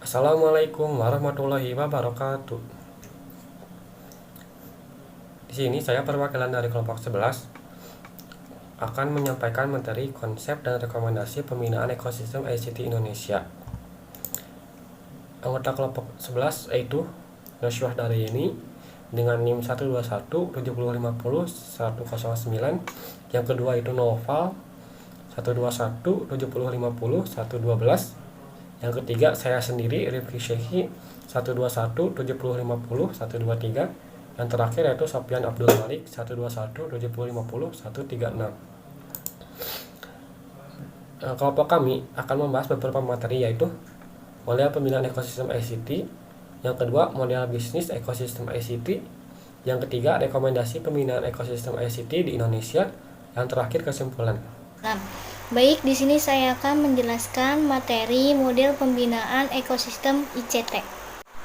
Assalamualaikum warahmatullahi wabarakatuh. Di sini saya perwakilan dari kelompok 11 akan menyampaikan materi konsep dan rekomendasi pembinaan ekosistem ICT Indonesia. Anggota kelompok 11 yaitu Nosyuah Darini dengan NIM 1217050 Yang kedua itu Noval 1217050 Yang ketiga saya sendiri Rifki Syekhi 1217050 Yang terakhir yaitu Sofyan Abdul Malik 1217050 Kelompok kami akan membahas beberapa materi, yaitu model pembinaan ekosistem ICT, yang kedua model bisnis ekosistem ICT, yang ketiga rekomendasi pembinaan ekosistem ICT di Indonesia, yang terakhir kesimpulan. Baik, di sini saya akan menjelaskan materi model pembinaan ekosistem ICT.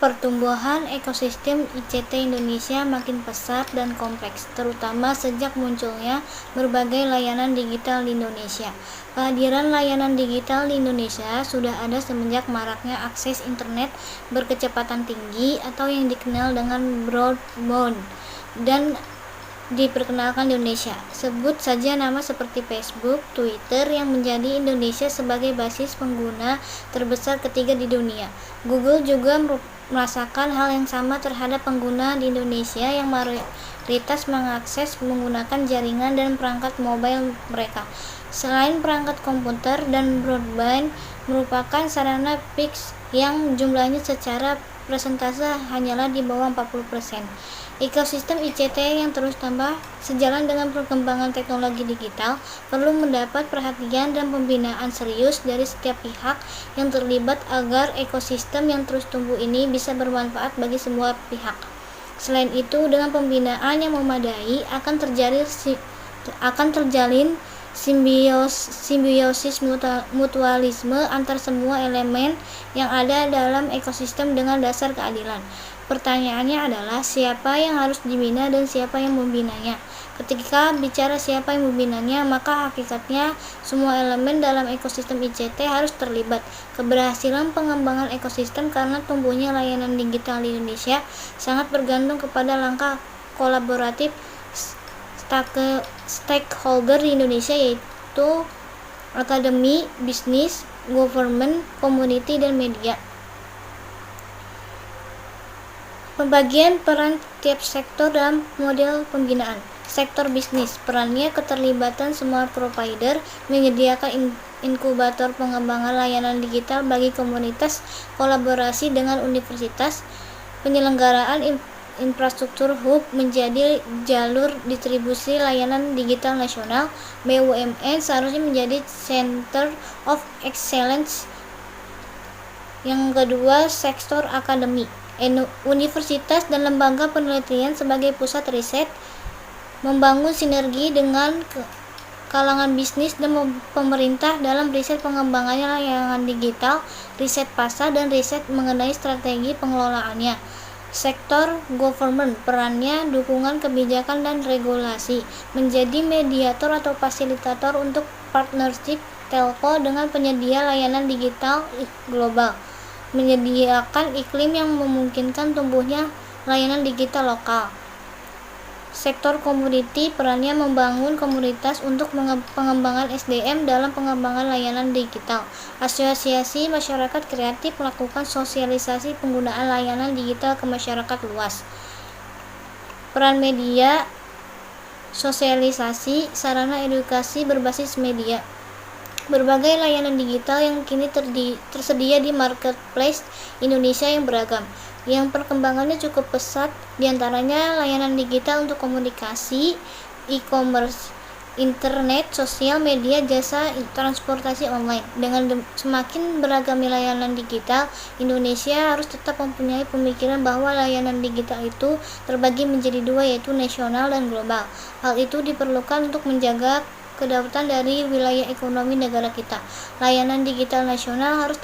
Pertumbuhan ekosistem ICT Indonesia makin pesat dan kompleks, terutama sejak munculnya berbagai layanan digital di Indonesia. Kehadiran layanan digital di Indonesia sudah ada semenjak maraknya akses internet berkecepatan tinggi atau yang dikenal dengan broadband dan diperkenalkan di Indonesia. Sebut saja nama seperti Facebook, Twitter yang menjadi Indonesia sebagai basis pengguna terbesar ketiga di dunia. Google juga merasakan hal yang sama terhadap pengguna di Indonesia yang mayoritas mengakses menggunakan jaringan dan perangkat mobile mereka. Selain perangkat komputer dan broadband merupakan sarana fix yang jumlahnya secara persentase hanyalah di bawah 40%. Ekosistem ICT yang terus tambah sejalan dengan perkembangan teknologi digital perlu mendapat perhatian dan pembinaan serius dari setiap pihak yang terlibat agar ekosistem yang terus tumbuh ini bisa bermanfaat bagi semua pihak. Selain itu, dengan pembinaan yang memadai akan terjalin simbiosis mutualisme antar semua elemen yang ada dalam ekosistem dengan dasar keadilan. Pertanyaannya adalah siapa yang harus dibina dan siapa yang membinanya. Ketika bicara siapa yang membinanya, maka hakikatnya semua elemen dalam ekosistem ICT harus terlibat. Keberhasilan pengembangan ekosistem karena tumbuhnya layanan digital di Indonesia sangat bergantung kepada langkah kolaboratif stakeholder di Indonesia, yaitu akademi, bisnis, government, community, dan media. Pembagian peran tiap sektor dalam model pembinaan. Sektor bisnis, perannya keterlibatan semua provider, menyediakan inkubator pengembangan layanan digital bagi komunitas, kolaborasi dengan universitas, penyelenggaraan infrastruktur hub menjadi jalur distribusi layanan digital nasional. BUMN seharusnya menjadi center of excellence. Yang kedua, sektor akademi. Universitas dan lembaga penelitian sebagai pusat riset, membangun sinergi dengan kalangan bisnis dan pemerintah dalam riset pengembangannya layanan digital, riset pasar, dan riset mengenai strategi pengelolaannya. Sektor government, perannya dukungan kebijakan dan regulasi, menjadi mediator atau fasilitator untuk partnership telco dengan penyedia layanan digital global, menyediakan iklim yang memungkinkan tumbuhnya layanan digital lokal. Sektor community, perannya membangun komunitas untuk pengembangan SDM dalam pengembangan layanan digital. Asosiasi masyarakat kreatif melakukan sosialisasi penggunaan layanan digital ke masyarakat luas. Peran media, sosialisasi, sarana edukasi berbasis media. Berbagai layanan digital yang kini tersedia di marketplace Indonesia yang beragam, yang perkembangannya cukup pesat, diantaranya layanan digital untuk komunikasi, e-commerce, internet, sosial media, jasa transportasi online. Dengan semakin beragamnya layanan digital, Indonesia harus tetap mempunyai pemikiran bahwa layanan digital itu terbagi menjadi dua, yaitu nasional dan global. Hal itu diperlukan untuk menjaga kedaulatan dari wilayah ekonomi negara kita. Layanan digital nasional harus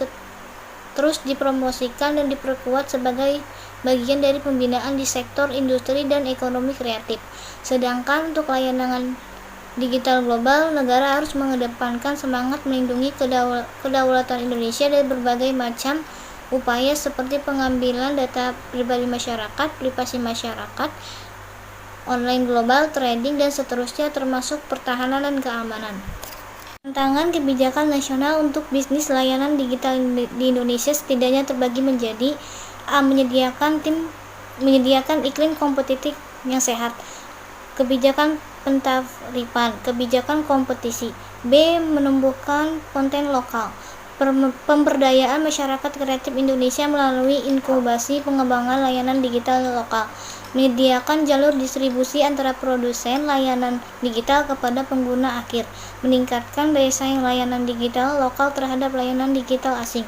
terus dipromosikan dan diperkuat sebagai bagian dari pembinaan di sektor industri dan ekonomi kreatif. Sedangkan untuk layanan digital global, negara harus mengedepankan semangat melindungi kedaulatan Indonesia dari berbagai macam upaya seperti pengambilan data pribadi masyarakat, privasi masyarakat, online global, trading, dan seterusnya, termasuk pertahanan dan keamanan. Tantangan kebijakan nasional untuk bisnis layanan digital di Indonesia setidaknya terbagi menjadi: A. Menyediakan iklim kompetitif yang sehat. Kebijakan pentarifan, kebijakan kompetisi. B. Menumbuhkan konten lokal. Pemberdayaan masyarakat kreatif Indonesia melalui inkubasi pengembangan layanan digital lokal. Menyediakan jalur distribusi antara produsen layanan digital kepada pengguna akhir. Meningkatkan daya saing layanan digital lokal terhadap layanan digital asing.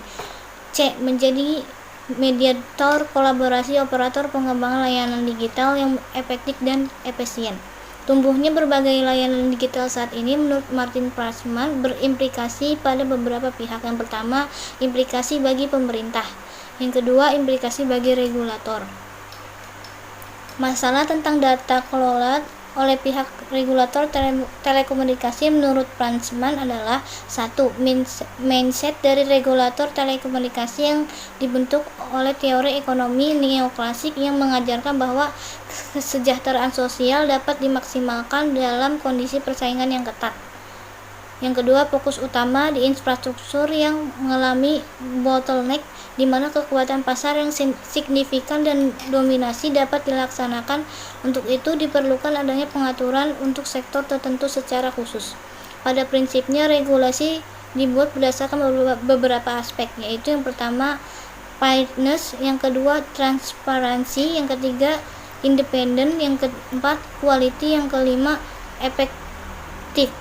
C. Menjadi mediator kolaborasi operator pengembangan layanan digital yang efektif dan efisien. Tumbuhnya berbagai layanan digital saat ini menurut Martin Prasman berimplikasi pada beberapa pihak. Yang pertama, implikasi bagi pemerintah. Yang kedua, implikasi bagi regulator. Masalah tentang data kelola oleh pihak regulator telekomunikasi menurut Prasman adalah: 1. Mindset dari regulator telekomunikasi yang dibentuk oleh teori ekonomi neoklasik yang mengajarkan bahwa kesejahteraan sosial dapat dimaksimalkan dalam kondisi persaingan yang ketat. Yang kedua, fokus utama di infrastruktur yang mengalami bottleneck, di mana kekuatan pasar yang signifikan dan dominasi dapat dilaksanakan. Untuk itu diperlukan adanya pengaturan untuk sektor tertentu secara khusus. Pada prinsipnya, regulasi dibuat berdasarkan beberapa aspek, yaitu yang pertama, fairness, yang kedua, transparansi, yang ketiga, independen, yang keempat, quality, yang kelima, efektif.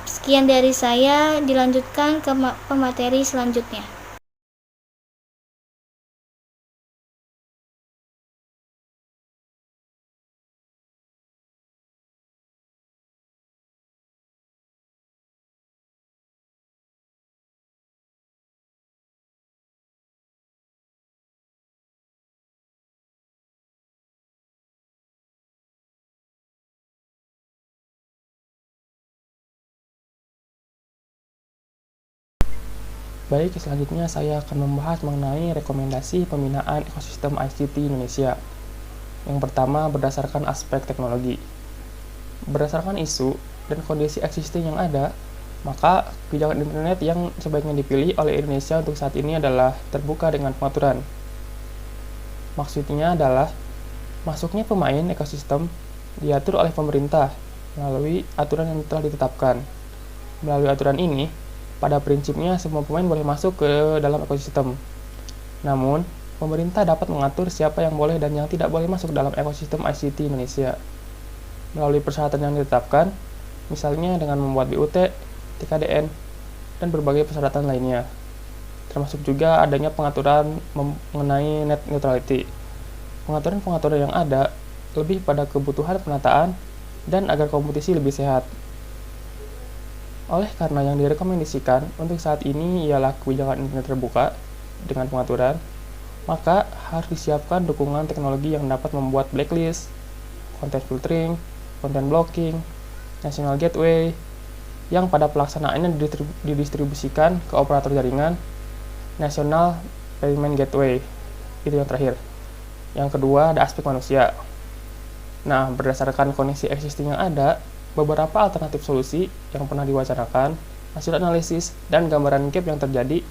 Sekian dari saya, dilanjutkan ke pemateri selanjutnya. Baik, selanjutnya saya akan membahas mengenai rekomendasi pembinaan ekosistem ICT Indonesia. Yang pertama, berdasarkan aspek teknologi. Berdasarkan isu dan kondisi existing yang ada, maka kebijakan internet yang sebaiknya dipilih oleh Indonesia untuk saat ini adalah terbuka dengan pengaturan. Maksudnya adalah, masuknya pemain ekosistem diatur oleh pemerintah melalui aturan yang telah ditetapkan. Melalui aturan ini, pada prinsipnya semua pemain boleh masuk ke dalam ekosistem. Namun, pemerintah dapat mengatur siapa yang boleh dan yang tidak boleh masuk dalam ekosistem ICT Indonesia. Melalui persyaratan yang ditetapkan, misalnya dengan membuat BUT, TKDN, dan berbagai persyaratan lainnya. Termasuk juga adanya pengaturan mengenai net neutrality. Pengaturan-pengaturan yang ada lebih pada kebutuhan penataan dan agar kompetisi lebih sehat. Oleh karena yang direkomendasikan untuk saat ini ialah kebijakan internet terbuka dengan pengaturan, maka harus disiapkan dukungan teknologi yang dapat membuat blacklist, content filtering, content blocking, national gateway, yang pada pelaksanaannya didistribusikan ke operator jaringan, national payment gateway. Itu yang terakhir. Yang kedua, ada aspek manusia. Nah, berdasarkan kondisi existing yang ada, beberapa alternatif solusi yang pernah diwacanakan, hasil analisis, dan gambaran gap yang terjadi,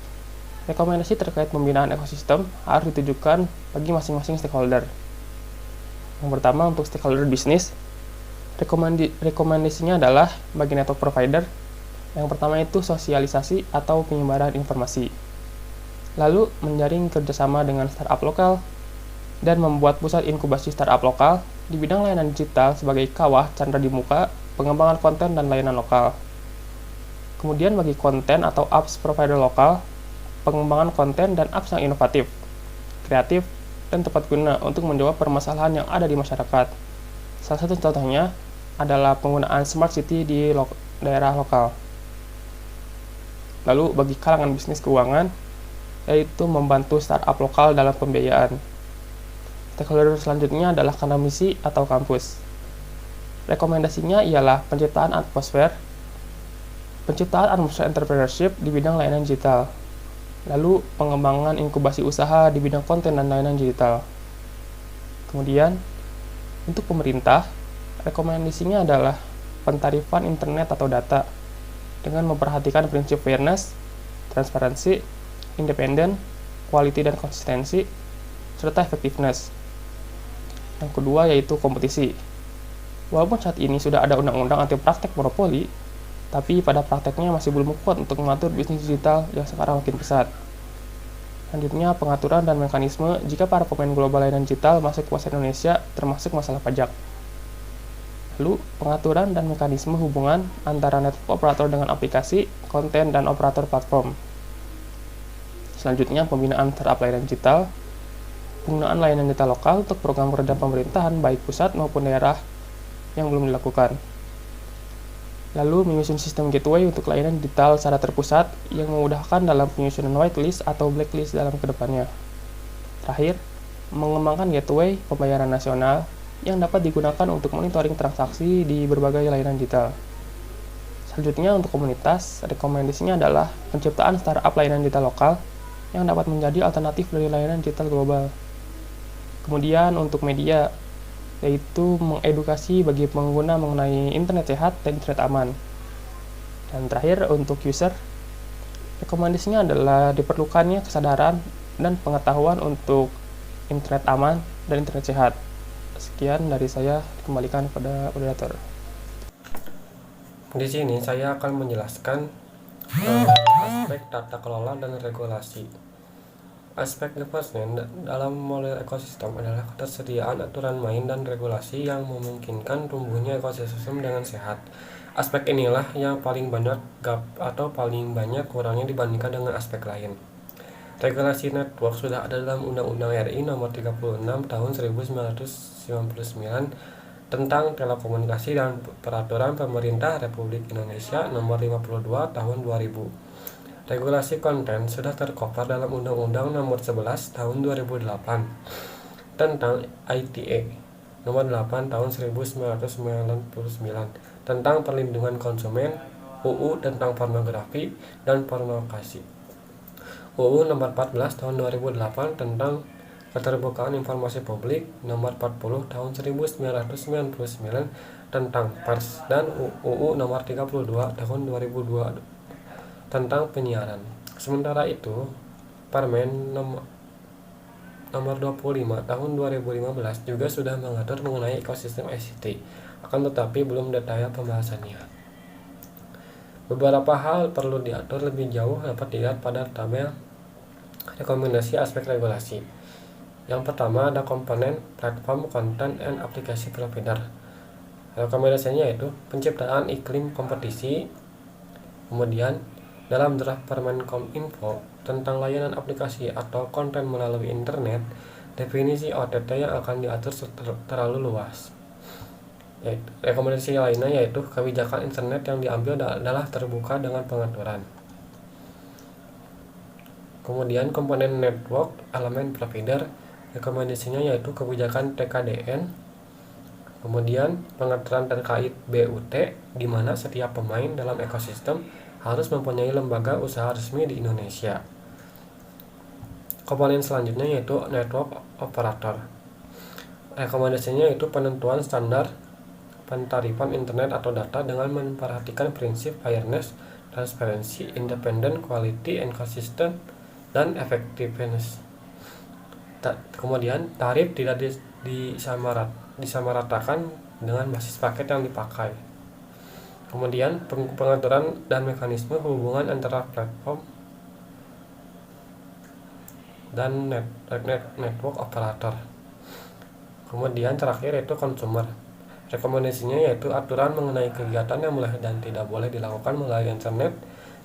rekomendasi terkait pembinaan ekosistem harus ditujukan bagi masing-masing stakeholder. Yang pertama, untuk stakeholder bisnis, rekomendasinya adalah bagi network provider. Yang pertama itu sosialisasi atau penyebaran informasi. Lalu, menjaring kerjasama dengan startup lokal, dan membuat pusat inkubasi startup lokal di bidang layanan digital sebagai kawah candra di muka, pengembangan konten dan layanan lokal. Kemudian bagi konten atau apps provider lokal, pengembangan konten dan apps yang inovatif, kreatif, dan tepat guna untuk menjawab permasalahan yang ada di masyarakat. Salah satu contohnya adalah penggunaan smart city di daerah lokal. Lalu bagi kalangan bisnis keuangan, yaitu membantu startup lokal dalam pembiayaan. Stakeholder selanjutnya adalah akademisi atau kampus. Rekomendasinya ialah penciptaan atmosfer entrepreneurship di bidang layanan digital. Lalu pengembangan inkubasi usaha di bidang konten dan layanan digital. Kemudian, untuk pemerintah, rekomendasinya adalah pentarifan internet atau data dengan memperhatikan prinsip fairness, transparansi, independen, quality dan konsistensi, serta effectiveness. Yang kedua yaitu kompetisi. Walaupun saat ini sudah ada undang-undang anti praktek monopoli, tapi pada prakteknya masih belum kuat untuk mengatur bisnis digital yang sekarang makin pesat. Selanjutnya, pengaturan dan mekanisme jika para pemain global layanan digital masuk ke pasar Indonesia, termasuk masalah pajak. Lalu, pengaturan dan mekanisme hubungan antara network operator dengan aplikasi, konten, dan operator platform. Selanjutnya, pembinaan startup layanan digital, penggunaan layanan digital lokal untuk program kerja pemerintahan baik pusat maupun daerah yang belum dilakukan. Lalu, menyusun sistem gateway untuk layanan digital secara terpusat yang memudahkan dalam penyusunan whitelist atau blacklist dalam kedepannya. Terakhir, mengembangkan gateway pembayaran nasional yang dapat digunakan untuk monitoring transaksi di berbagai layanan digital. Selanjutnya, untuk komunitas, rekomendasinya adalah penciptaan startup layanan digital lokal yang dapat menjadi alternatif dari layanan digital global. Kemudian, untuk media, yaitu mengedukasi bagi pengguna mengenai internet sehat dan internet aman. Dan terakhir, untuk user, rekomendasinya adalah diperlukannya kesadaran dan pengetahuan untuk internet aman dan internet sehat. Sekian dari saya, dikembalikan kepada moderator. Di sini saya akan menjelaskan aspek tata kelola dan regulasi. Aspek governance dalam model ekosistem adalah ketersediaan aturan main dan regulasi yang memungkinkan tumbuhnya ekosistem dengan sehat. Aspek inilah yang paling banyak gap atau paling banyak kurangnya dibandingkan dengan aspek lain. Regulasi network sudah ada dalam Undang-Undang RI Nomor 36 Tahun 1999 tentang telekomunikasi dan Peraturan Pemerintah Republik Indonesia Nomor 52 Tahun 2000. Regulasi konten sudah tercover dalam Undang-Undang Nomor 11 Tahun 2008 tentang ITE Nomor 8 Tahun 1999 tentang perlindungan konsumen, UU tentang pornografi dan pornografi, UU Nomor 14 Tahun 2008 tentang keterbukaan informasi publik, Nomor 40 Tahun 1999 tentang pers, dan UU Nomor 32 Tahun 2002 tentang penyiaran. Sementara itu, Permen nomor 25 tahun 2015 juga sudah mengatur mengenai ekosistem ICT, akan tetapi belum detail pembahasannya. Beberapa hal perlu diatur lebih jauh dapat dilihat pada tabel rekomendasi aspek regulasi. Yang pertama ada komponen platform content and aplikasi provider. Rekomendasinya yaitu penciptaan iklim kompetisi. Kemudian dalam draft Permenkominfo tentang layanan aplikasi atau konten melalui internet, definisi OTT yang akan diatur terlalu luas. Rekomendasi lainnya yaitu kebijakan internet yang diambil adalah terbuka dengan pengaturan. Kemudian komponen network elemen provider, rekomendasinya yaitu kebijakan TKDN. Kemudian pengaturan terkait BUT, di mana setiap pemain dalam ekosistem harus mempunyai lembaga usaha resmi di Indonesia. Komponen selanjutnya yaitu network operator. Rekomendasinya yaitu penentuan standar pentarifan internet atau data dengan memperhatikan prinsip fairness, transparansi, independent, quality, and consistent, dan effectiveness. Kemudian tarif tidak disamaratakan dengan basis paket yang dipakai. Kemudian pengaturan dan mekanisme hubungan antara platform dan network operator. Kemudian terakhir yaitu consumer. Rekomendasinya yaitu aturan mengenai kegiatan yang boleh dan tidak boleh dilakukan melalui internet.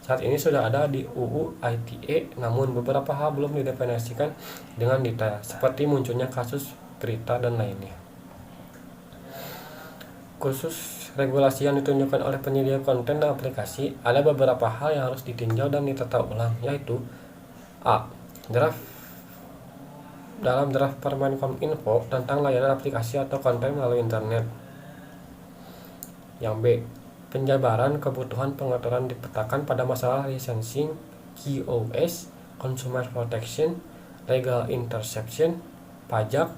Saat ini sudah ada di UU ITE, namun beberapa hal belum didefinisikan dengan detail, seperti munculnya kasus berita dan lainnya. Khusus regulasi yang ditunjukkan oleh penyedia konten dan aplikasi, ada beberapa hal yang harus ditinjau dan ditata ulang, yaitu A. Dalam draft Permenkominfo tentang layanan aplikasi atau konten melalui internet. Yang B. Penjabaran kebutuhan pengaturan dipetakan pada masalah licensing QoS consumer protection, legal interception, pajak.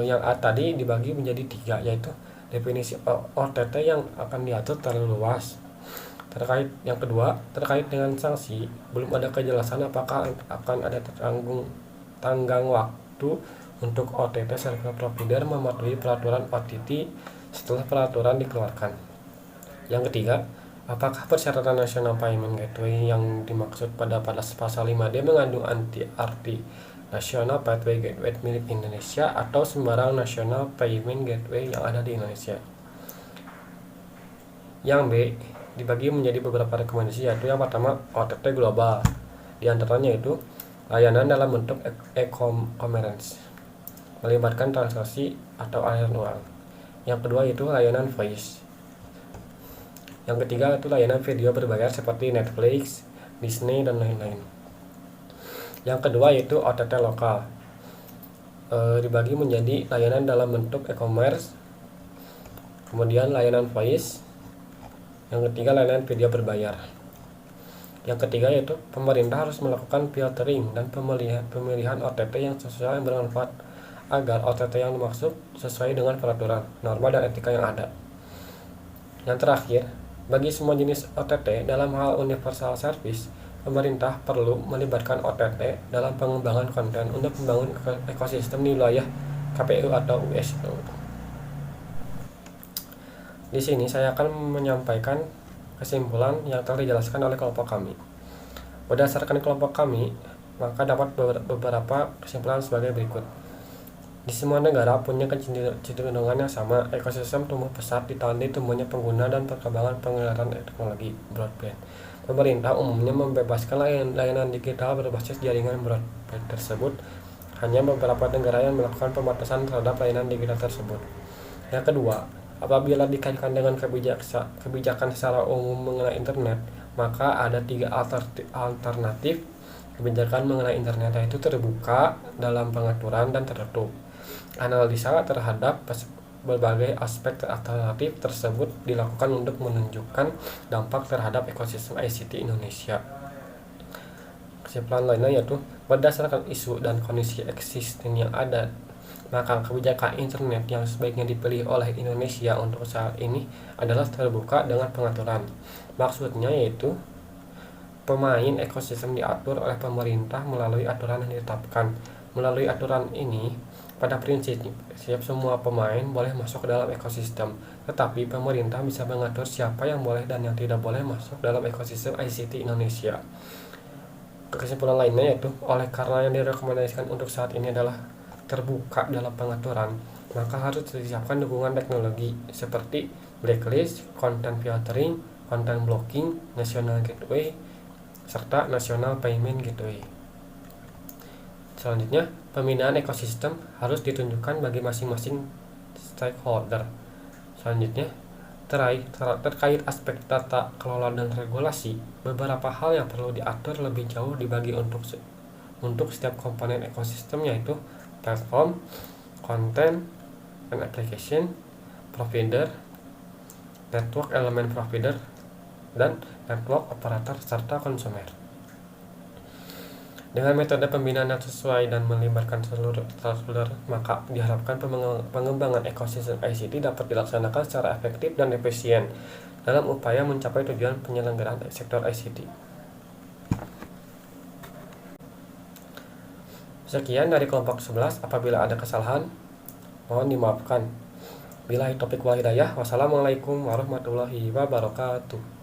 Yang tadi dibagi menjadi 3, yaitu definisi OTT yang akan diatur terlalu luas. Yang kedua, terkait dengan sanksi, belum ada kejelasan apakah akan ada tenggang waktu untuk OTT service provider mematuhi peraturan OTT setelah peraturan dikeluarkan. Yang ketiga, apakah persyaratan National Payment Gateway yang dimaksud pada pasal 5D mengandung arti National Pathway Gateway milik Indonesia atau sembarang National Payment Gateway yang ada di Indonesia. Yang B, dibagi menjadi beberapa rekomendasi, yaitu yang pertama OTT global, di antaranya itu layanan dalam bentuk e-commerce melibatkan transaksi atau aliran uang. Yang kedua itu layanan voice. Yang ketiga itu layanan video berbayar seperti Netflix, Disney, dan lain-lain. Yang kedua yaitu OTT lokal, dibagi menjadi layanan dalam bentuk e-commerce, kemudian layanan voice, yang ketiga layanan video berbayar. Yang ketiga yaitu pemerintah harus melakukan filtering dan pemilihan OTT yang sesuai yang bermanfaat agar OTT yang dimaksud sesuai dengan peraturan, norma, dan etika yang ada. Yang terakhir, bagi semua jenis OTT dalam hal universal service, pemerintah perlu melibatkan OTT dalam pengembangan konten untuk membangun ekosistem di wilayah KPU atau USU. Di sini saya akan menyampaikan kesimpulan yang telah dijelaskan oleh kelompok kami. Berdasarkan kelompok kami, maka dapat beberapa kesimpulan sebagai berikut. Di semua negara punya kecenderungan yang sama, ekosistem tumbuh pesat ditandai tumbuhnya pengguna dan perkembangan pengeluaran teknologi broadband. Pemerintah umumnya membebaskan layanan digital berbasis jaringan broadband tersebut. Hanya beberapa negara yang melakukan pembatasan terhadap layanan digital tersebut. Yang kedua, apabila dikaitkan dengan kebijakan secara umum mengenai internet, maka ada 3 alternatif kebijakan mengenai internet, yaitu terbuka, dalam pengaturan, dan tertutup. Analisa terhadap berbagai aspek alternatif tersebut dilakukan untuk menunjukkan dampak terhadap ekosistem ICT Indonesia. Kesimpulan lainnya yaitu berdasarkan isu dan kondisi existing yang ada, maka kebijakan internet yang sebaiknya dipilih oleh Indonesia untuk saat ini adalah terbuka dengan pengaturan. Maksudnya yaitu pemain ekosistem diatur oleh pemerintah melalui aturan yang ditetapkan. Melalui aturan ini, pada prinsipnya semua pemain boleh masuk ke dalam ekosistem, tetapi pemerintah bisa mengatur siapa yang boleh dan yang tidak boleh masuk dalam ekosistem ICT Indonesia. Kesimpulan lainnya yaitu oleh karena yang direkomendasikan untuk saat ini adalah terbuka dalam pengaturan, maka harus disiapkan dukungan teknologi seperti blacklist, content filtering, content blocking, national gateway, serta national payment gateway. Selanjutnya, pembinaan ekosistem harus ditunjukkan bagi masing-masing stakeholder. Selanjutnya, terkait aspek tata kelola dan regulasi, beberapa hal yang perlu diatur lebih jauh dibagi untuk setiap komponen ekosistem, yaitu platform, content and application provider, network element provider, dan network operator serta konsumer. Dengan metode pembinaan yang sesuai dan melibatkan seluruh stakeholder, maka diharapkan pengembangan ekosistem ICT dapat dilaksanakan secara efektif dan efisien dalam upaya mencapai tujuan penyelenggaraan sektor ICT. Sekian dari kelompok 11. Apabila ada kesalahan, mohon dimaafkan. Billahi taufiq wal hidayah. Wassalamualaikum warahmatullahi wabarakatuh.